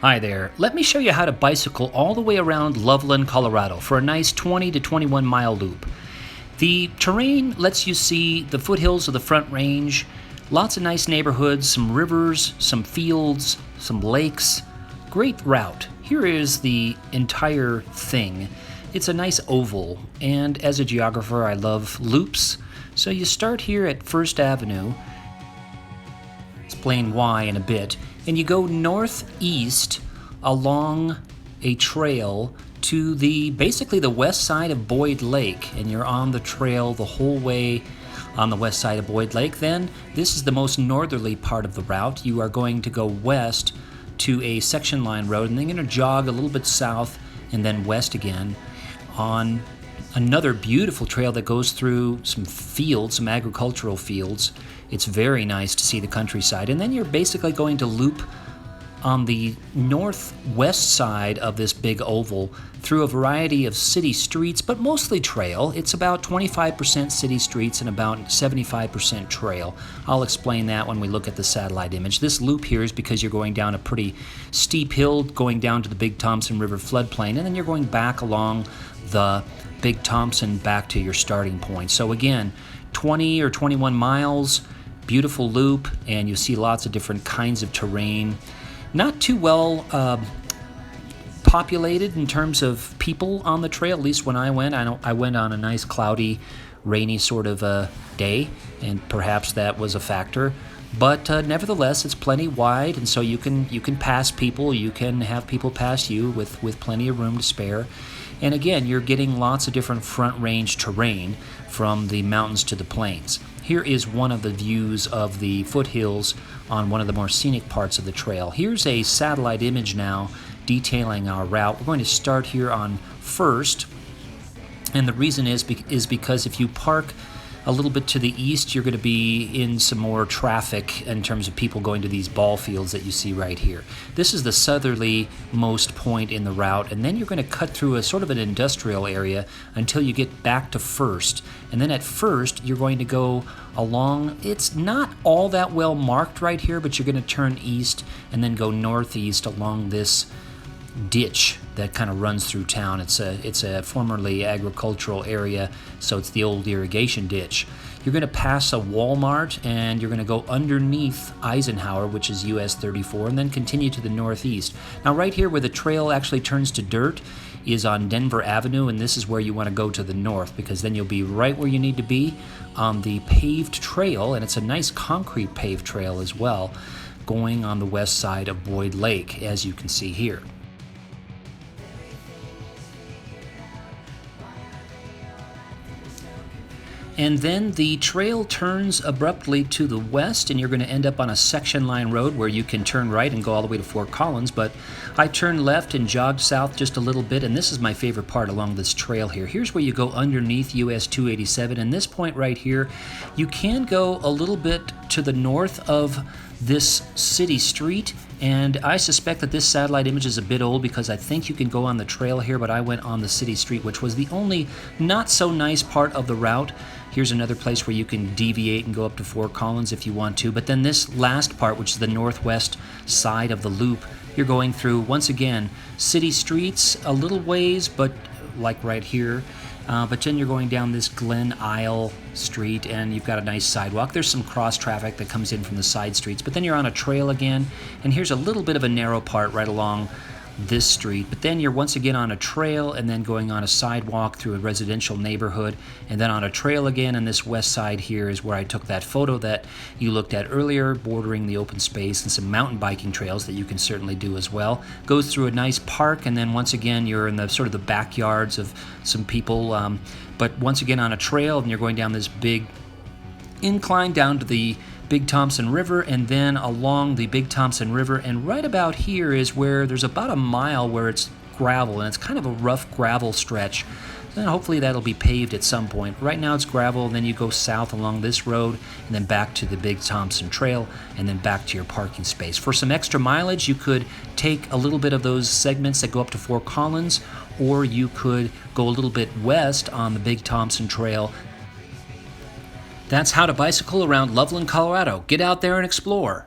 Hi there. Let me show you how to bicycle all the way around Loveland, Colorado for a nice 20 to 21 mile loop. The terrain lets you see the foothills of the Front Range, lots of nice neighborhoods, some rivers, some fields, some lakes. Great route. Here is the entire thing. It's a nice oval, and as a geographer I love loops. So you start here at First Avenue, explain why in a bit, and you go northeast along a trail to basically the west side of Boyd Lake, and you're on the trail the whole way on the west side of Boyd Lake. Then this is the most northerly part of the route. You are going to go west to a section line road, and then you're going to jog a little bit south and then west again on another beautiful trail that goes through some fields, some agricultural fields. It's very nice to see the countryside. And then you're basically going to loop on the northwest side of this big oval through a variety of city streets, but mostly trail. It's about 25% city streets and about 75% trail. I'll explain that when we look at the satellite image. This loop here is because you're going down a pretty steep hill, going down to the Big Thompson River floodplain, and then you're going back along the Big Thompson back to your starting point. So again, 20 or 21 miles, beautiful loop, and you see lots of different kinds of terrain. Not too well populated in terms of people on the trail, at least when I went. I went on a nice cloudy, rainy sort of day, and perhaps that was a factor. But nevertheless, it's plenty wide, and so you can pass people. You can have people pass you with plenty of room to spare. And again, you're getting lots of different Front Range terrain from the mountains to the plains. Here is one of the views of the foothills on one of the more scenic parts of the trail. Here's a satellite image now detailing our route. We're going to start here on First, and the reason is because if you park a little bit to the east, you're going to be in some more traffic in terms of people going to these ball fields that you see right here. This is the southerly most point in the route, and then you're going to cut through a sort of an industrial area until you get back to First. And then at First, you're going to go along. It's not all that well marked right here, but you're going to turn east and then go northeast along this ditch that kind of runs through town. It's a formerly agricultural area, so it's the old irrigation ditch. You're going to pass a Walmart, and you're going to go underneath Eisenhower, which is US 34, and then continue to the northeast. Now right here where the trail actually turns to dirt is on Denver Avenue, and this is where you want to go to the north, because then you'll be right where you need to be on the paved trail, and it's a nice concrete paved trail as well, going on the west side of Boyd Lake, as you can see here. And then the trail turns abruptly to the west, and you're going to end up on a section line road where you can turn right and go all the way to Fort Collins. But I turned left and jogged south just a little bit, and this is my favorite part along this trail here. Here's where you go underneath US 287, and this point right here, you can go a little bit to the north of this city street, and I suspect that this satellite image is a bit old because I think you can go on the trail here, but I went on the city street, which was the only not so nice part of the route. Here's another place where you can deviate and go up to Fort Collins if you want to, but then this last part, which is the northwest side of the loop, you're going through, once again, city streets a little ways, but like right here. But then you're going down this Glen Isle Street, and you've got a nice sidewalk. There's some cross traffic that comes in from the side streets, but then you're on a trail again, and here's a little bit of a narrow part right along this street, but then you're once again on a trail, and then going on a sidewalk through a residential neighborhood, and then on a trail again. And this west side here is where I took that photo that you looked at earlier, bordering the open space, and some mountain biking trails that you can certainly do as well. Goes through a nice park, and then once again you're in the sort of the backyards of some people, but once again on a trail, and you're going down this big incline down to the Big Thompson River, and then along the Big Thompson River, and right about here is where there's about a mile where it's gravel, and it's kind of a rough gravel stretch. Then hopefully that'll be paved at some point. Right now it's gravel, and then you go south along this road, and then back to the Big Thompson Trail, and then back to your parking space. For some extra mileage, you could take a little bit of those segments that go up to Fort Collins, or you could go a little bit west on the Big Thompson Trail. That's how to bicycle around Loveland, Colorado. Get out there and explore.